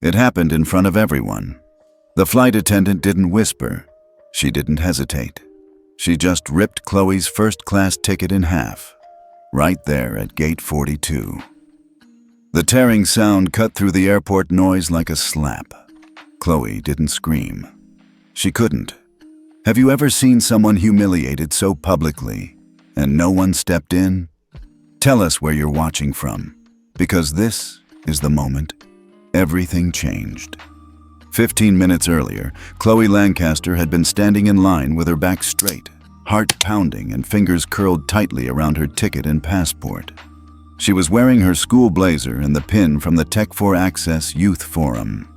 It happened in front of everyone. The flight attendant didn't whisper. She didn't hesitate. She just ripped Chloe's first-class ticket in half, right there at Gate 42. The tearing sound cut through the airport noise like a slap. Chloe didn't scream. She couldn't. Have you ever seen someone humiliated so publicly and no one stepped in? Tell us where you're watching from, because this is the moment everything changed. 15 minutes earlier, Chloe Lancaster had been standing in line with her back straight, heart pounding and fingers curled tightly around her ticket and passport. She was wearing her school blazer and the pin from the Tech4 Access Youth Forum.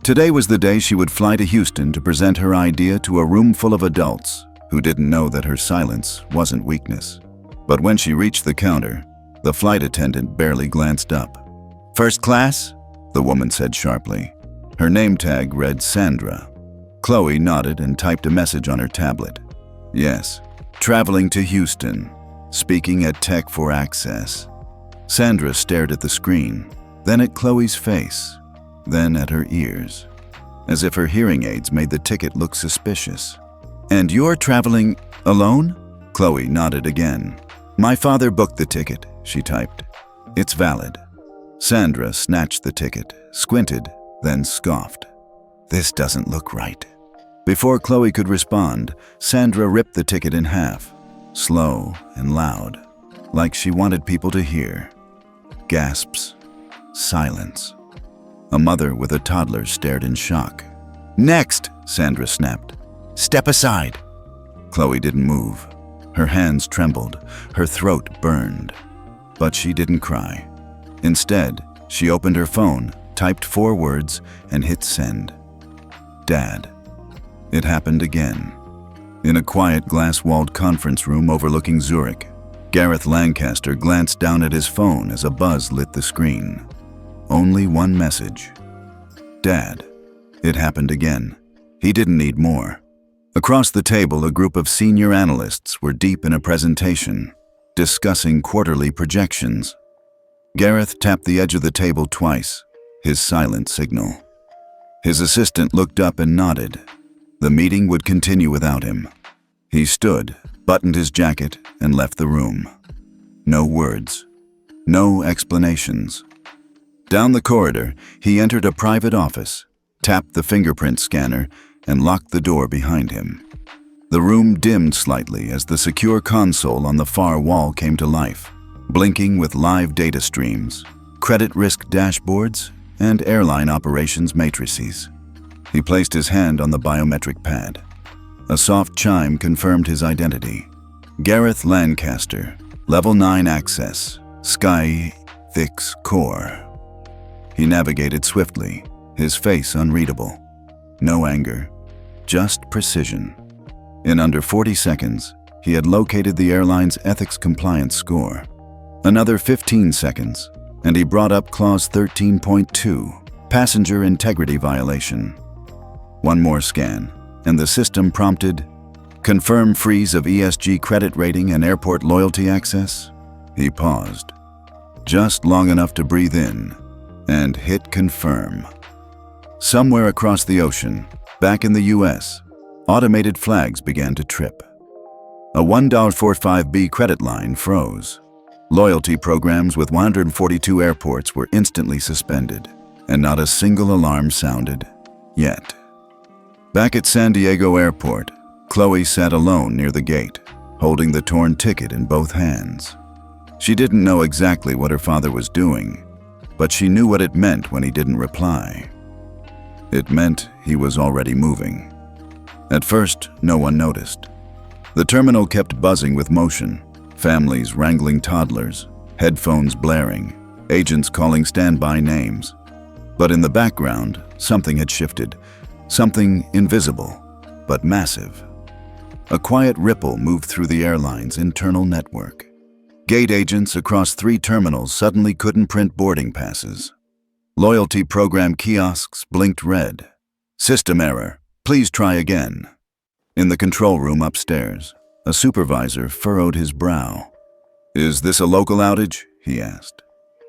Today was the day she would fly to Houston to present her idea to a room full of adults who didn't know that her silence wasn't weakness. But when she reached the counter, the flight attendant barely glanced up. "First class?" the woman said sharply. Her name tag read Sandra. Chloe nodded and typed a message on her tablet. Yes, traveling to Houston, speaking at Tech4 Access. Sandra stared at the screen, then at Chloe's face, then at her ears, as if her hearing aids made the ticket look suspicious. "And you're traveling alone?" Chloe nodded again. "My father booked the ticket," she typed. "It's valid." Sandra snatched the ticket, squinted, then scoffed. "This doesn't look right." Before Chloe could respond, Sandra ripped the ticket in half, slow and loud, like she wanted people to hear. Gasps. Silence. A mother with a toddler stared in shock. "Next," Sandra snapped. "Step aside." Chloe didn't move. Her hands trembled, her throat burned. But she didn't cry. Instead, she opened her phone, typed 4 words, and hit send. Dad. It happened again. In a quiet glass-walled conference room overlooking Zurich, Gareth Lancaster glanced down at his phone as a buzz lit the screen. Only one message. Dad. It happened again. He didn't need more. Across the table, a group of senior analysts were deep in a presentation, discussing quarterly projections. Gareth tapped the edge of the table twice, his silent signal. His assistant looked up and nodded. The meeting would continue without him. He stood, buttoned his jacket, and left the room. No words. No explanations. Down the corridor, he entered a private office, tapped the fingerprint scanner, and locked the door behind him. The room dimmed slightly as the secure console on the far wall came to life, blinking with live data streams, credit risk dashboards, and airline operations matrices. He placed his hand on the biometric pad. A soft chime confirmed his identity. Gareth Lancaster, Level 9 Access, Sky Fix Core. He navigated swiftly, his face unreadable. No anger, just precision. In under 40 seconds, he had located the airline's ethics compliance score. Another 15 seconds, and he brought up Clause 13.2, passenger integrity violation. One more scan, and the system prompted, confirm freeze of ESG credit rating and airport loyalty access. He paused, just long enough to breathe in, and hit confirm. Somewhere across the ocean, back in the US, automated flags began to trip. A $1.45B credit line froze. Loyalty programs with 142 airports were instantly suspended, and not a single alarm sounded, yet. Back at San Diego Airport, Chloe sat alone near the gate, holding the torn ticket in both hands. She didn't know exactly what her father was doing, but she knew what it meant when he didn't reply. It meant he was already moving. At first, no one noticed. The terminal kept buzzing with motion, families wrangling toddlers, headphones blaring, agents calling standby names. But in the background, something had shifted, something invisible, but massive. A quiet ripple moved through the airline's internal network. Gate agents across 3 terminals suddenly couldn't print boarding passes. Loyalty program kiosks blinked red. System error. Please try again. In the control room upstairs, a supervisor furrowed his brow. Is this a local outage? He asked.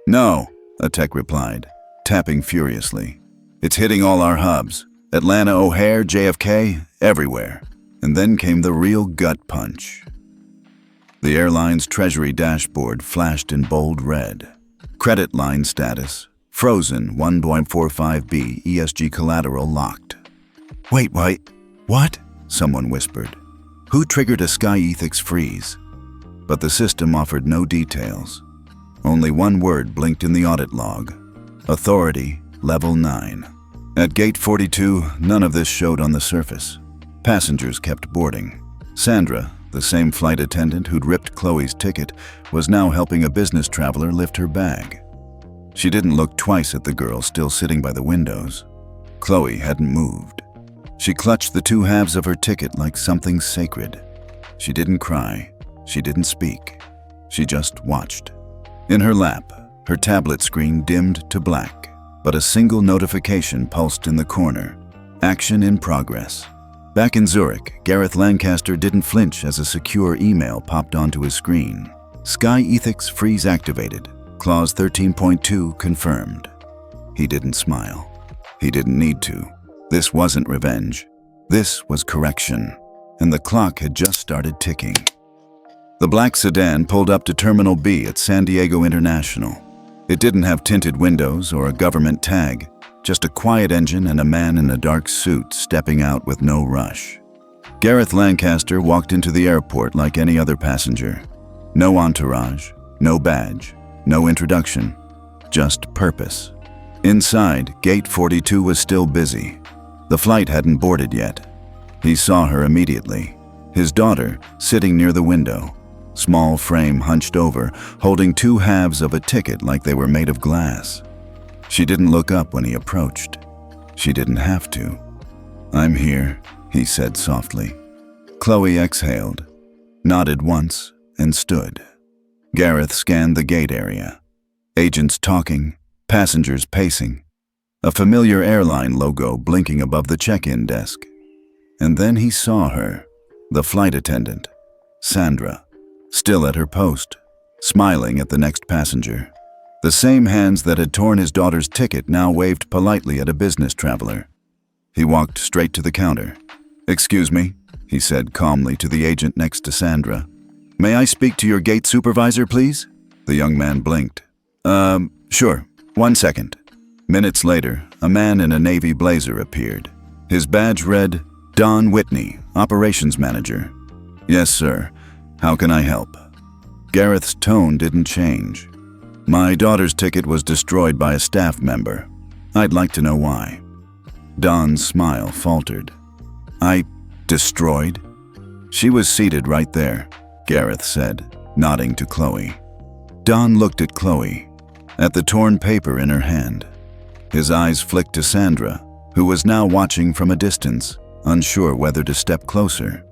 No, a tech replied, tapping furiously. It's hitting all our hubs. Atlanta, O'Hare, JFK, everywhere. And then came the real gut punch. The airline's treasury dashboard flashed in bold red. Credit line status, frozen 1.45B ESG collateral locked. Wait, what? Someone whispered. Who triggered a SkyEthics freeze? But the system offered no details. Only one word blinked in the audit log. Authority, level 9. At Gate 42, none of this showed on the surface. Passengers kept boarding. Sandra, the same flight attendant who'd ripped Chloe's ticket, was now helping a business traveler lift her bag. She didn't look twice at the girl still sitting by the windows. Chloe hadn't moved. She clutched the two halves of her ticket like something sacred. She didn't cry. She didn't speak. She just watched. In her lap, her tablet screen dimmed to black, but a single notification pulsed in the corner. Action in progress. Back in Zurich, Gareth Lancaster didn't flinch as a secure email popped onto his screen. SkyEthics freeze activated. Clause 13.2 confirmed. He didn't smile. He didn't need to. This wasn't revenge. This was correction. And the clock had just started ticking. The black sedan pulled up to Terminal B at San Diego International. It didn't have tinted windows or a government tag, just a quiet engine and a man in a dark suit stepping out with no rush. Gareth Lancaster walked into the airport like any other passenger. No entourage, no badge, no introduction, just purpose. Inside, Gate 42 was still busy. The flight hadn't boarded yet. He saw her immediately. His daughter, sitting near the window, small frame hunched over, holding two halves of a ticket like they were made of glass. She didn't look up when he approached. She didn't have to. "I'm here," he said softly. Chloe exhaled, nodded once, and stood. Gareth scanned the gate area. Agents talking, passengers pacing. A familiar airline logo blinking above the check-in desk. And then he saw her, the flight attendant, Sandra, still at her post, smiling at the next passenger. The same hands that had torn his daughter's ticket now waved politely at a business traveler. He walked straight to the counter. "Excuse me," he said calmly to the agent next to Sandra. "May I speak to your gate supervisor, please?" The young man blinked. Sure. 1 second." Minutes later, a man in a navy blazer appeared. His badge read, Don Whitney, Operations Manager. "Yes, sir. How can I help?" Gareth's tone didn't change. "My daughter's ticket was destroyed by a staff member. I'd like to know why." Don's smile faltered. Destroyed?" "She was seated right there," Gareth said, nodding to Chloe. Don looked at Chloe, at the torn paper in her hand. His eyes flicked to Sandra, who was now watching from a distance, unsure whether to step closer.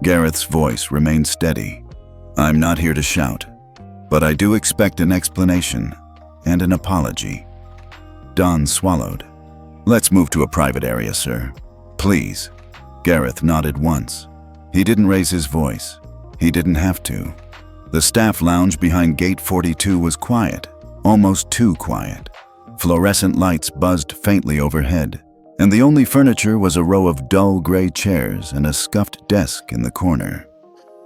Gareth's voice remained steady. "I'm not here to shout, but I do expect an explanation and an apology." Don swallowed. "Let's move to a private area, sir. Please." Gareth nodded once. He didn't raise his voice. He didn't have to. The staff lounge behind Gate 42 was quiet, almost too quiet. Fluorescent lights buzzed faintly overhead, and the only furniture was a row of dull gray chairs and a scuffed desk in the corner.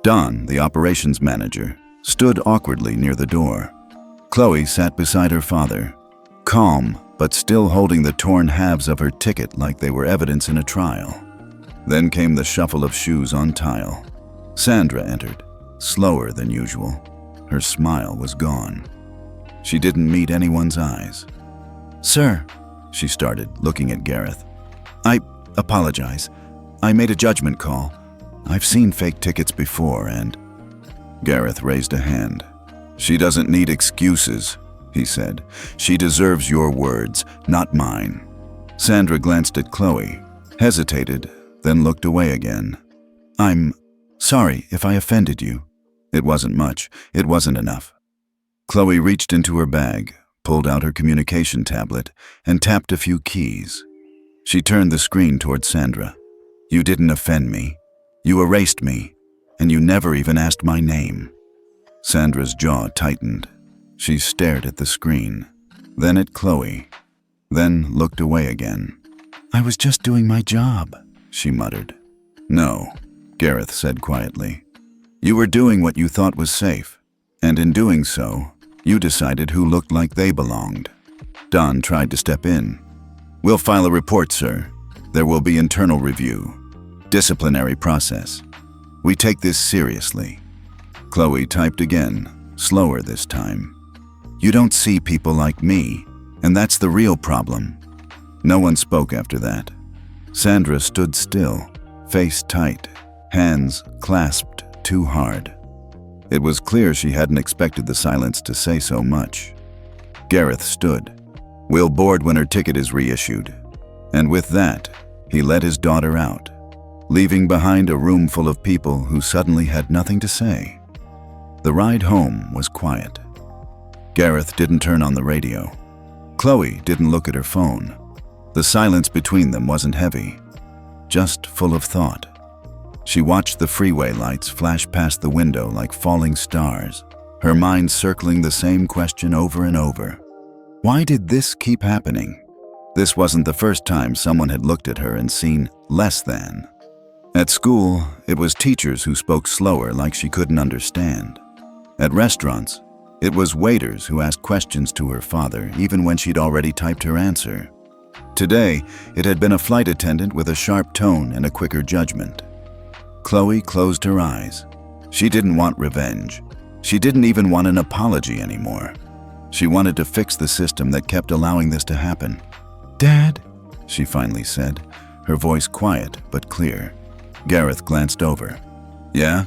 Don, the operations manager, stood awkwardly near the door. Chloe sat beside her father, calm but still holding the torn halves of her ticket like they were evidence in a trial. Then came the shuffle of shoes on tile. Sandra entered, slower than usual. Her smile was gone. She didn't meet anyone's eyes. "Sir," she started, looking at Gareth. "I apologize. I made a judgment call. I've seen fake tickets before and—" Gareth raised a hand. "She doesn't need excuses," he said. "She deserves your words, not mine." Sandra glanced at Chloe, hesitated, then looked away again. "I'm sorry if I offended you." It wasn't much. It wasn't enough. Chloe reached into her bag, pulled out her communication tablet, and tapped a few keys. She turned the screen toward Sandra. "You didn't offend me. You erased me, and you never even asked my name." Sandra's jaw tightened. She stared at the screen, then at Chloe. then looked away again. "I was just doing my job," she muttered. "No," Gareth said quietly. "You were doing what you thought was safe, and in doing so, you decided who looked like they belonged." Don tried to step in. "We'll file a report, sir. There will be internal review. Disciplinary process. We take this seriously." Chloe typed again, slower this time. "You don't see people like me, and that's the real problem." No one spoke after that. Sandra stood still, face tight, hands clasped too hard. It was clear she hadn't expected the silence to say so much. Gareth stood. "We'll board when her ticket is reissued." And with that, he let his daughter out, leaving behind a room full of people who suddenly had nothing to say. The ride home was quiet. Gareth didn't turn on the radio. Chloe didn't look at her phone. The silence between them wasn't heavy, just full of thought. She watched the freeway lights flash past the window like falling stars, her mind circling the same question over and over. Why did this keep happening? This wasn't the first time someone had looked at her and seen less than. At school, it was teachers who spoke slower like she couldn't understand. At restaurants, it was waiters who asked questions to her father even when she'd already typed her answer. Today, it had been a flight attendant with a sharp tone and a quicker judgment. Chloe closed her eyes. She didn't want revenge. She didn't even want an apology anymore. She wanted to fix the system that kept allowing this to happen. "Dad," she finally said, her voice quiet but clear. Gareth glanced over. "Yeah?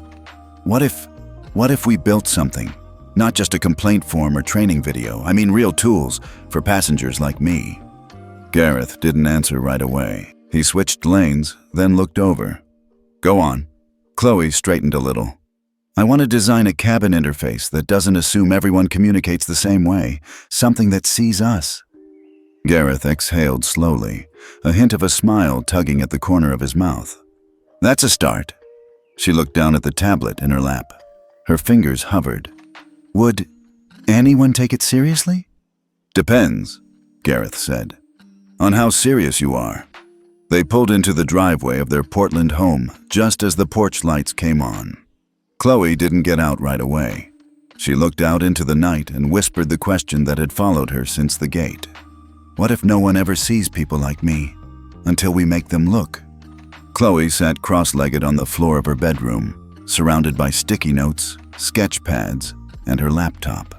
What if we built something? Not just a complaint form or training video, I mean real tools for passengers like me." Gareth didn't answer right away. He switched lanes, then looked over. "Go on." Chloe straightened a little. "I want to design a cabin interface that doesn't assume everyone communicates the same way, something that sees us." Gareth exhaled slowly, a hint of a smile tugging at the corner of his mouth. "That's a start." She looked down at the tablet in her lap. Her fingers hovered. "Would anyone take it seriously?" "Depends," Gareth said, "on how serious you are." They pulled into the driveway of their Portland home just as the porch lights came on. Chloe didn't get out right away. She looked out into the night and whispered the question that had followed her since the gate. What if no one ever sees people like me, until we make them look? Chloe sat cross-legged on the floor of her bedroom, surrounded by sticky notes, sketch pads, and her laptop.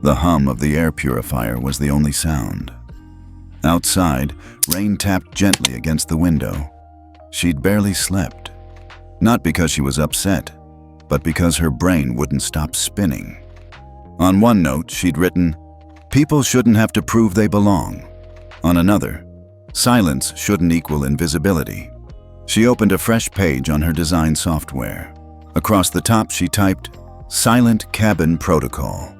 The hum of the air purifier was the only sound. Outside, rain tapped gently against the window. She'd barely slept, not because she was upset, but because her brain wouldn't stop spinning. On one note, she'd written, "People shouldn't have to prove they belong." On another, "Silence shouldn't equal invisibility." She opened a fresh page on her design software. Across the top, she typed, "Silent Cabin Protocol."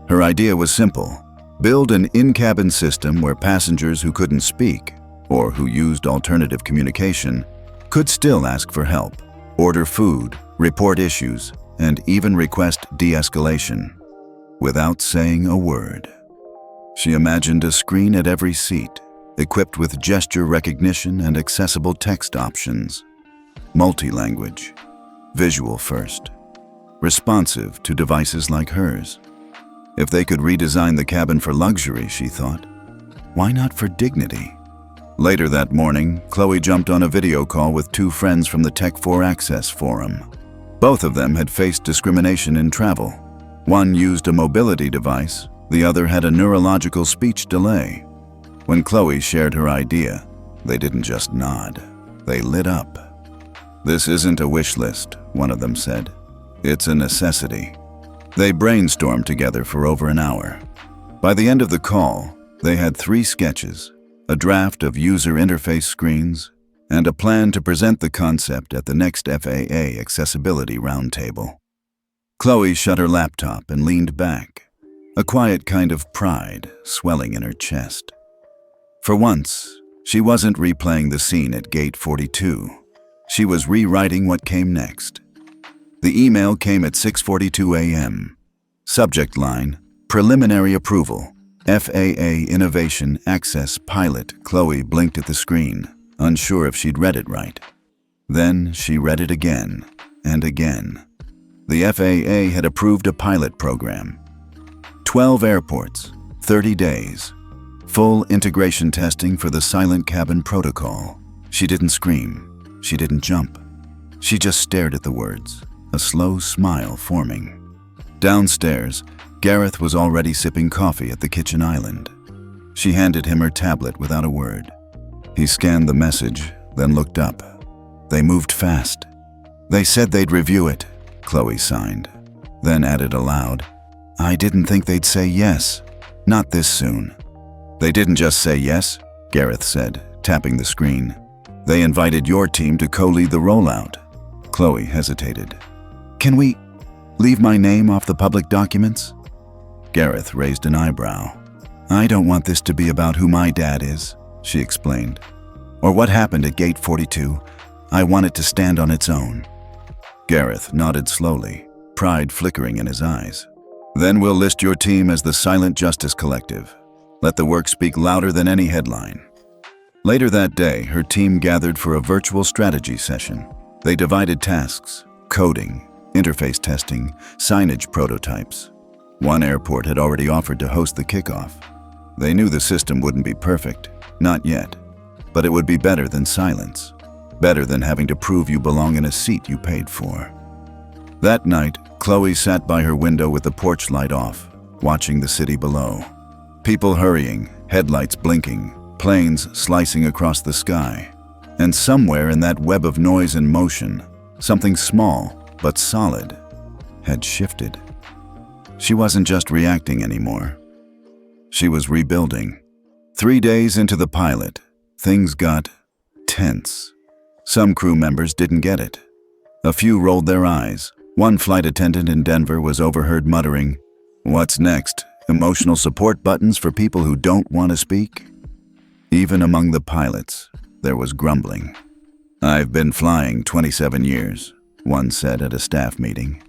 Her idea was simple. Build an in-cabin system where passengers who couldn't speak, or who used alternative communication, could still ask for help, order food, report issues, and even request de-escalation, without saying a word. She imagined a screen at every seat, equipped with gesture recognition and accessible text options. Multi-language, visual first, responsive to devices like hers. If they could redesign the cabin for luxury, she thought, why not for dignity? Later that morning, Chloe jumped on a video call with two friends from the Tech4 Access forum. Both of them had faced discrimination in travel. One used a mobility device, the other had a neurological speech delay. When Chloe shared her idea, they didn't just nod, they lit up. "This isn't a wish list," one of them said. "It's a necessity." They brainstormed together for over an hour. By the end of the call, they had 3 sketches, a draft of user interface screens, and a plan to present the concept at the next FAA Accessibility Roundtable. Chloe shut her laptop and leaned back, a quiet kind of pride swelling in her chest. For once, she wasn't replaying the scene at Gate 42. She was rewriting what came next. The email came at 6:42 a.m. Subject line, "Preliminary approval." FAA Innovation Access Pilot. Chloe blinked at the screen, unsure if she'd read it right. Then she read it again and again. The FAA had approved a pilot program. 12 airports, 30 days. Full integration testing for the silent cabin protocol. She didn't scream. She didn't jump. She just stared at the words, a slow smile forming. Downstairs, Gareth was already sipping coffee at the kitchen island. She handed him her tablet without a word. He scanned the message, then looked up. They moved fast. They said they'd review it, Chloe signed, then added aloud, I didn't think they'd say yes. Not this soon. They didn't just say yes, Gareth said, tapping the screen. They invited your team to co-lead the rollout. Chloe hesitated. Can we leave my name off the public documents? Gareth raised an eyebrow. I don't want this to be about who my dad is, she explained. Or what happened at Gate 42. I want it to stand on its own. Gareth nodded slowly, pride flickering in his eyes. Then we'll list your team as the Silent Justice Collective. Let the work speak louder than any headline. Later that day, her team gathered for a virtual strategy session. They divided tasks, coding, interface testing, signage prototypes. One airport had already offered to host the kickoff. They knew the system wouldn't be perfect, not yet, but it would be better than silence, better than having to prove you belong in a seat you paid for. That night, Chloe sat by her window with the porch light off, watching the city below. People hurrying, headlights blinking, planes slicing across the sky. And somewhere in that web of noise and motion, something small but solid had shifted. She wasn't just reacting anymore. She was rebuilding. 3 days into the pilot, things got tense. Some crew members didn't get it. A few rolled their eyes. One flight attendant in Denver was overheard muttering, "What's next? Emotional support buttons for people who don't want to speak?" Even among the pilots, there was grumbling. "I've been flying 27 years, one said at a staff meeting.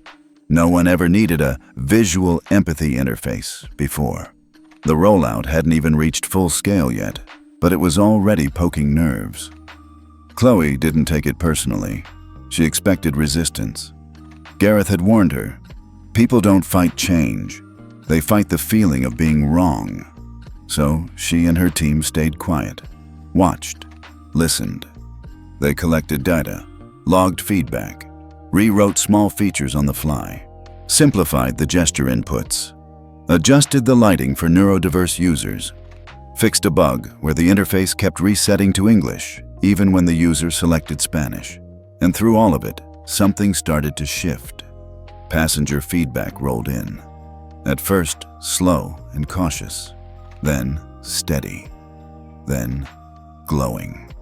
No one ever needed a visual empathy interface before. The rollout hadn't even reached full scale yet, but it was already poking nerves. Chloe didn't take it personally. She expected resistance. Gareth had warned her, people don't fight change. They fight the feeling of being wrong. So she and her team stayed quiet, watched, listened. They collected data, logged feedback, rewrote small features on the fly, simplified the gesture inputs, adjusted the lighting for neurodiverse users, fixed a bug where the interface kept resetting to English even when the user selected Spanish. And through all of it, something started to shift. Passenger feedback rolled in. At first, slow and cautious, then steady, then glowing.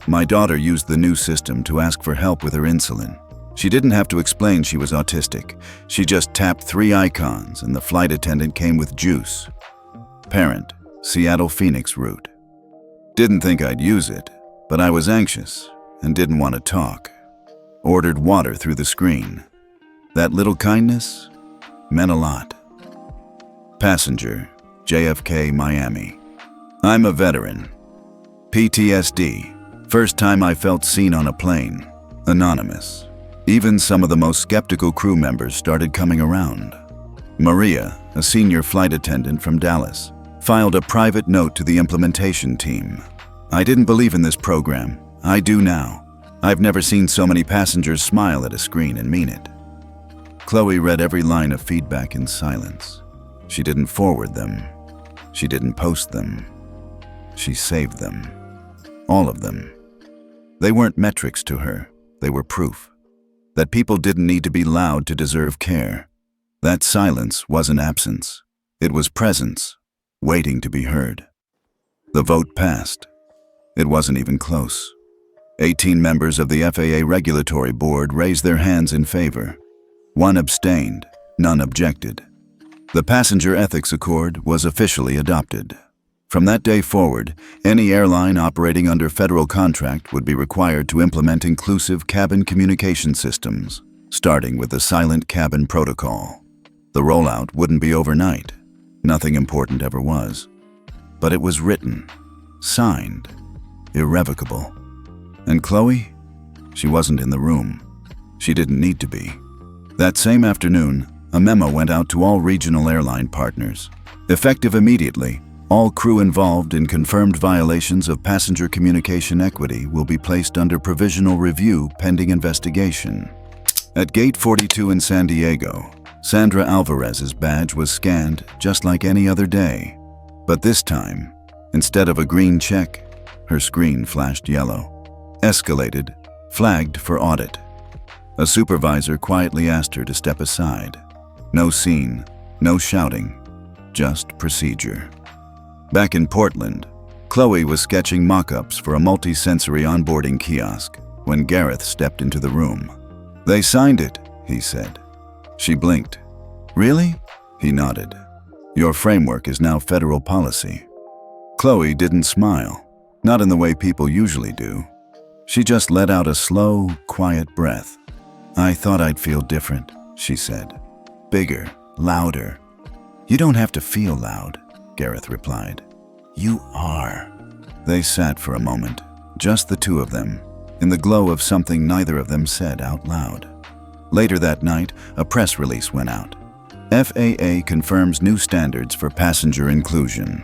My daughter used the new system to ask for help with her insulin. She didn't have to explain she was autistic. She just tapped 3 icons and the flight attendant came with juice. Parent, Seattle Phoenix route. Didn't think I'd use it, but I was anxious and didn't want to talk. Ordered water through the screen. That little kindness meant a lot. Passenger, JFK, Miami. I'm a veteran. PTSD. First time I felt seen on a plane. Anonymous. Even some of the most skeptical crew members started coming around. Maria, a senior flight attendant from Dallas, filed a private note to the implementation team. I didn't believe in this program. I do now. I've never seen so many passengers smile at a screen and mean it. Chloe read every line of feedback in silence. She didn't forward them. She didn't post them. She saved them. All of them. They weren't metrics to her. They were proof that people didn't need to be loud to deserve care. That silence wasn't absence. It was presence, waiting to be heard. The vote passed. It wasn't even close. 18 members of the FAA Regulatory Board raised their hands in favor. 1 abstained, none objected. The Passenger Ethics Accord was officially adopted. From that day forward, any airline operating under federal contract would be required to implement inclusive cabin communication systems, starting with the Silent Cabin Protocol. The rollout wouldn't be overnight. Nothing important ever was. But it was written, signed, irrevocable. And Chloe? She wasn't in the room. She didn't need to be. That same afternoon, a memo went out to all regional airline partners. Effective immediately, all crew involved in confirmed violations of passenger communication equity will be placed under provisional review pending investigation. At Gate 42 in San Diego, Sandra Alvarez's badge was scanned just like any other day. But this time, instead of a green check, her screen flashed yellow. Escalated, flagged for audit. A supervisor quietly asked her to step aside. No scene, no shouting, just procedure. Back in Portland, Chloe was sketching mock-ups for a multi-sensory onboarding kiosk when Gareth stepped into the room. "They signed it," he said. She blinked. "Really?" He nodded. "Your framework is now federal policy." Chloe didn't smile, not in the way people usually do. She just let out a slow, quiet breath. "I thought I'd feel different," she said. "Bigger, louder." "You don't have to feel loud," Gareth replied. "You are." They sat for a moment, just the two of them, in the glow of something neither of them said out loud. Later that night, a press release went out. FAA confirms new standards for passenger inclusion.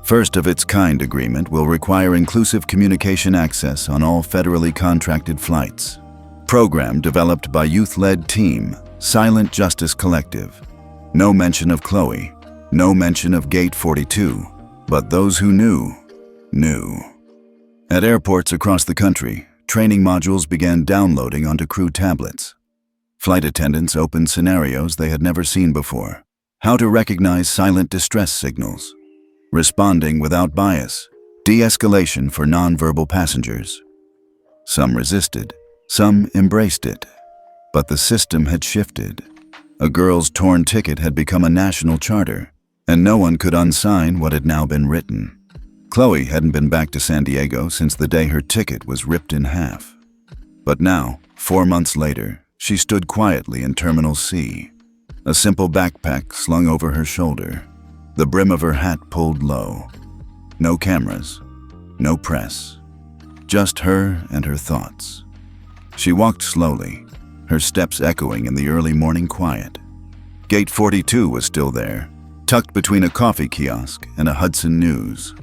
First-of-its-kind agreement will require inclusive communication access on all federally contracted flights. Program developed by youth-led team, Silent Justice Collective. No mention of Chloe, no mention of Gate 42, but those who knew, knew. At airports across the country, training modules began downloading onto crew tablets. Flight attendants opened scenarios they had never seen before. How to recognize silent distress signals. Responding without bias. De-escalation for nonverbal passengers. Some resisted. Some embraced it. But the system had shifted. A girl's torn ticket had become a national charter, and no one could unsign what had now been written. Chloe hadn't been back to San Diego since the day her ticket was ripped in half. But now, 4 months later, she stood quietly in Terminal C, a simple backpack slung over her shoulder, the brim of her hat pulled low. No cameras, no press, just her and her thoughts. She walked slowly, her steps echoing in the early morning quiet. Gate 42 was still there, tucked between a coffee kiosk and a Hudson News.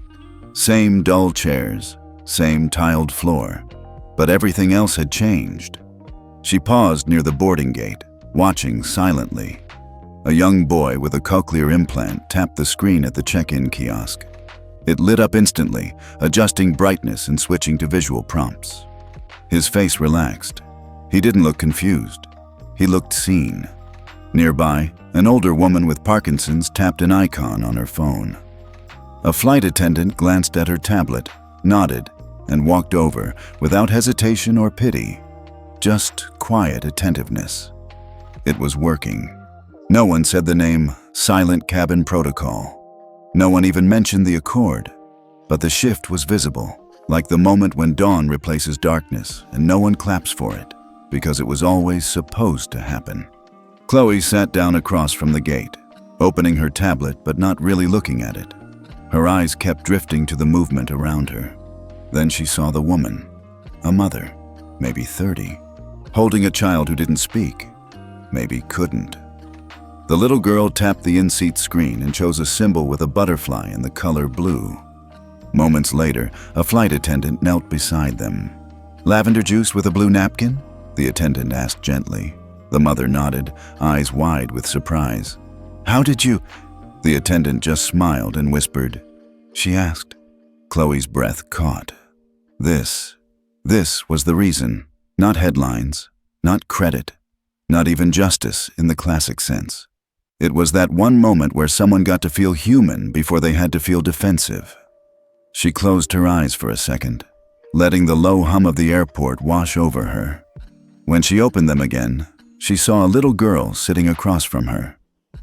Same dull chairs, same tiled floor, but everything else had changed. She paused near the boarding gate, watching silently. A young boy with a cochlear implant tapped the screen at the check-in kiosk. It lit up instantly, adjusting brightness and switching to visual prompts. His face relaxed. He didn't look confused. He looked seen. Nearby, an older woman with Parkinson's tapped an icon on her phone. A flight attendant glanced at her tablet, nodded, and walked over without hesitation or pity. Just quiet attentiveness. It was working. No one said the name Silent Cabin Protocol. No one even mentioned the accord. But the shift was visible, like the moment when dawn replaces darkness and no one claps for it, because it was always supposed to happen. Chloe sat down across from the gate, opening her tablet but not really looking at it. Her eyes kept drifting to the movement around her. Then she saw the woman, a mother, maybe 30, holding a child who didn't speak, maybe couldn't. The little girl tapped the in-seat screen and chose a symbol with a butterfly in the color blue. Moments later, a flight attendant knelt beside them. "Lavender juice with a blue napkin?" the attendant asked gently. The mother nodded, eyes wide with surprise. "How did you—" The attendant just smiled and whispered, "She asked." Chloe's breath caught. This was the reason. Not headlines, not credit, not even justice in the classic sense. It was that one moment where someone got to feel human before they had to feel defensive. She closed her eyes for a second, letting the low hum of the airport wash over her. When she opened them again, she saw a little girl sitting across from her,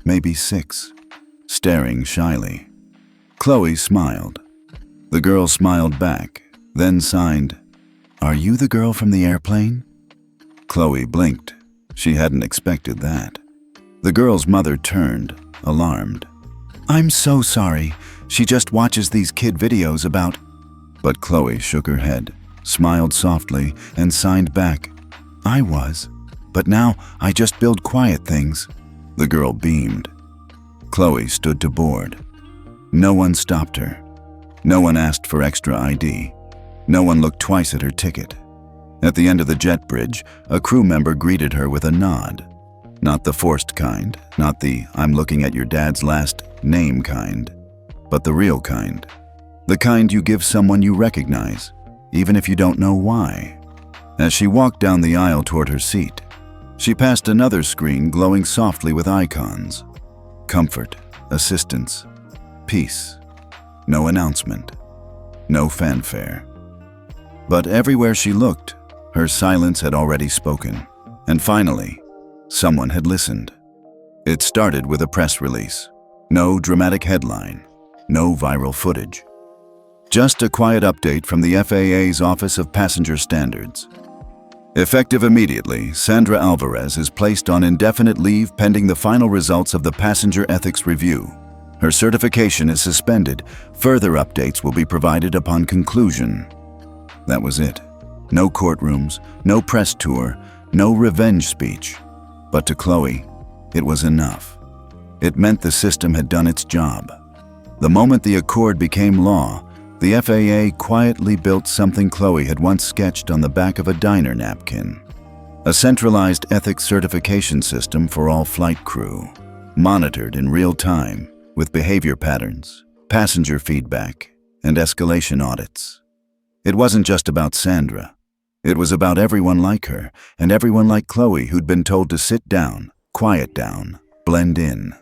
maybe 6, staring shyly. Chloe smiled. The girl smiled back, then signed, "Are you the girl from the airplane?" Chloe blinked. She hadn't expected that. The girl's mother turned, alarmed. I'm so sorry. She just watches these kid videos about... But Chloe shook her head, smiled softly, and signed back. I was. But now I just build quiet things. The girl beamed. Chloe stood to board. No one stopped her. No one asked for extra ID. No one looked twice at her ticket. At the end of the jet bridge, a crew member greeted her with a nod. Not the forced kind, not the "I'm looking at your dad's last name" kind, but the real kind. The kind you give someone you recognize, even if you don't know why. As she walked down the aisle toward her seat, she passed another screen glowing softly with icons. Comfort, assistance, peace. No announcement. No fanfare. But everywhere she looked, her silence had already spoken. And finally, someone had listened. It started with a press release. No dramatic headline. No viral footage. Just a quiet update from the FAA's Office of Passenger Standards. Effective immediately, Sandra Alvarez is placed on indefinite leave pending the final results of the Passenger Ethics Review. Her certification is suspended. Further updates will be provided upon conclusion. That was it. No courtrooms, no press tour, no revenge speech. But to Chloe, it was enough. It meant the system had done its job. The moment the accord became law, the FAA quietly built something Chloe had once sketched on the back of a diner napkin. A centralized ethics certification system for all flight crew, monitored in real time with behavior patterns, passenger feedback, and escalation audits. It wasn't just about Sandra. It was about everyone like her and everyone like Chloe who'd been told to sit down, quiet down, blend in.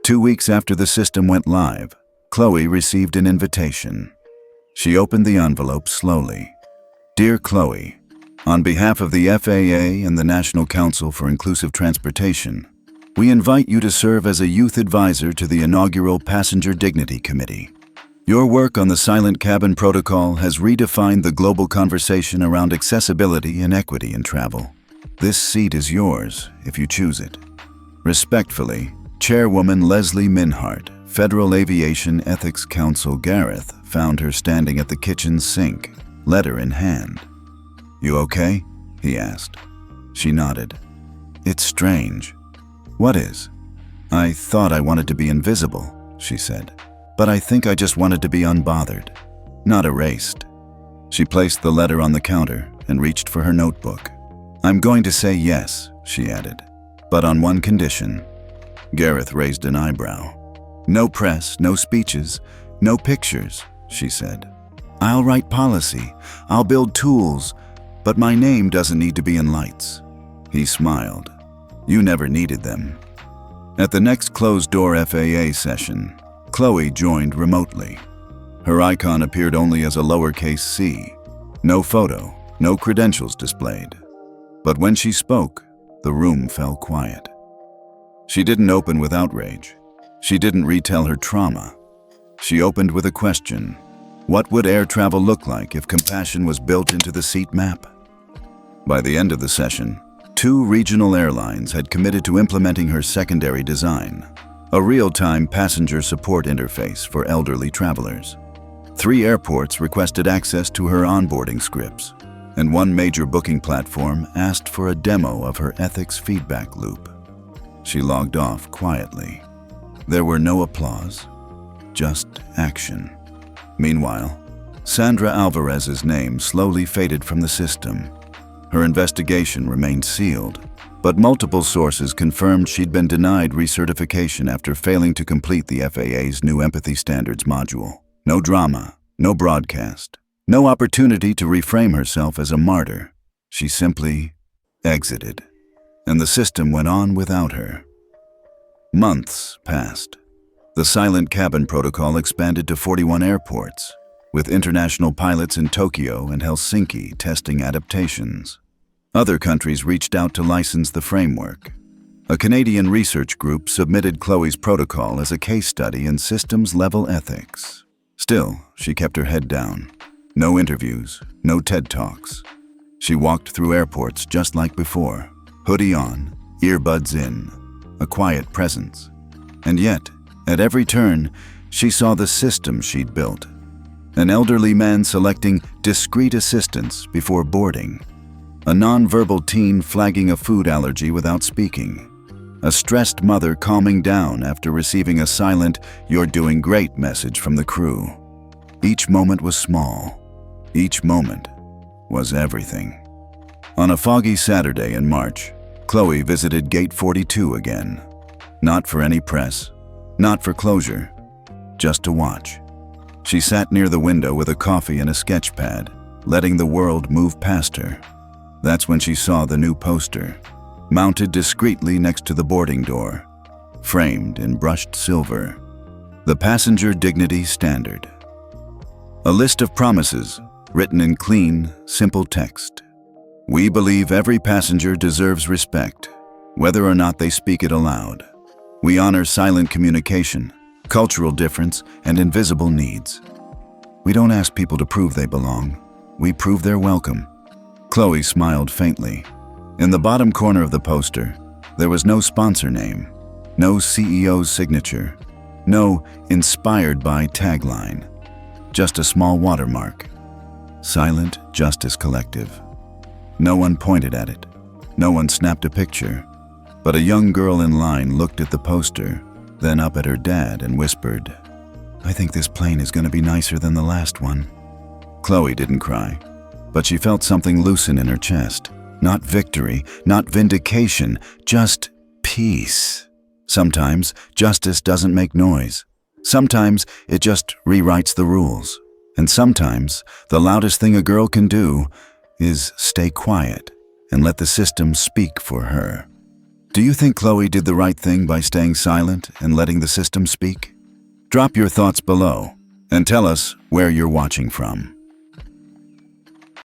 2 weeks after the system went live, Chloe received an invitation. She opened the envelope slowly. Dear Chloe, on behalf of the FAA and the National Council for Inclusive Transportation, we invite you to serve as a youth advisor to the inaugural Passenger Dignity Committee. Your work on the Silent Cabin Protocol has redefined the global conversation around accessibility and equity in travel. This seat is yours if you choose it. Respectfully, Chairwoman Leslie Minhart, Federal Aviation Ethics Council. Gareth found her standing at the kitchen sink, letter in hand. You okay? He asked. She nodded. It's strange. What is? I thought I wanted to be invisible, she said. But I think I just wanted to be unbothered, not erased. She placed the letter on the counter and reached for her notebook. I'm going to say yes, she added, but on one condition. Gareth raised an eyebrow. No press, no speeches, no pictures, she said. I'll write policy, I'll build tools, but my name doesn't need to be in lights. He smiled. You never needed them. At the next closed-door FAA session, Chloe joined remotely. Her icon appeared only as a lowercase c. No photo, no credentials displayed. But when she spoke, the room fell quiet. She didn't open with outrage. She didn't retell her trauma. She opened with a question. What would air travel look like if compassion was built into the seat map? By the end of the session, 2 regional airlines had committed to implementing her secondary design, a real-time passenger support interface for elderly travelers. 3 airports requested access to her onboarding scripts, and 1 major booking platform asked for a demo of her ethics feedback loop. She logged off quietly. There were no applause, just action. Meanwhile, Sandra Alvarez's name slowly faded from the system. Her investigation remained sealed, but multiple sources confirmed she'd been denied recertification after failing to complete the FAA's new empathy standards module. No drama, no broadcast, no opportunity to reframe herself as a martyr. She simply exited, and the system went on without her. Months passed. The Silent Cabin Protocol expanded to 41 airports, with international pilots in Tokyo and Helsinki testing adaptations. Other countries reached out to license the framework. A Canadian research group submitted Chloe's protocol as a case study in systems-level ethics. Still, she kept her head down. No interviews, no TED Talks. She walked through airports just like before, hoodie on, earbuds in, a quiet presence. And yet, At every turn, she saw the system she'd built. An elderly man selecting discreet assistance before boarding. A non-verbal teen flagging a food allergy without speaking. A stressed mother calming down after receiving a silent, "You're doing great" message from the crew. Each moment was small. Each moment was everything. On a foggy Saturday in March, Chloe visited Gate 42 again. Not for any press, not for closure, just to watch. She sat near the window with a coffee and a sketch pad, letting the world move past her. That's when she saw the new poster, mounted discreetly next to the boarding door, framed in brushed silver. The Passenger Dignity Standard. A list of promises, written in clean, simple text. We believe every passenger deserves respect, whether or not they speak it aloud. We honor silent communication, cultural difference, and invisible needs. We don't ask people to prove they belong. We prove they're welcome. Chloe smiled faintly. In the bottom corner of the poster, there was no sponsor name, no CEO's signature, no "inspired by" tagline, just a small watermark. Silent Justice Collective. No one pointed at it. No one snapped a picture. But a young girl in line looked at the poster, then up at her dad and whispered, "I think this plane is going to be nicer than the last one." Chloe didn't cry, but she felt something loosen in her chest. Not victory, not vindication, just peace. Sometimes justice doesn't make noise. Sometimes it just rewrites the rules. And sometimes the loudest thing a girl can do is stay quiet and let the system speak for her. Do you think Chloe did the right thing by staying silent and letting the system speak? Drop your thoughts below and tell us where you're watching from.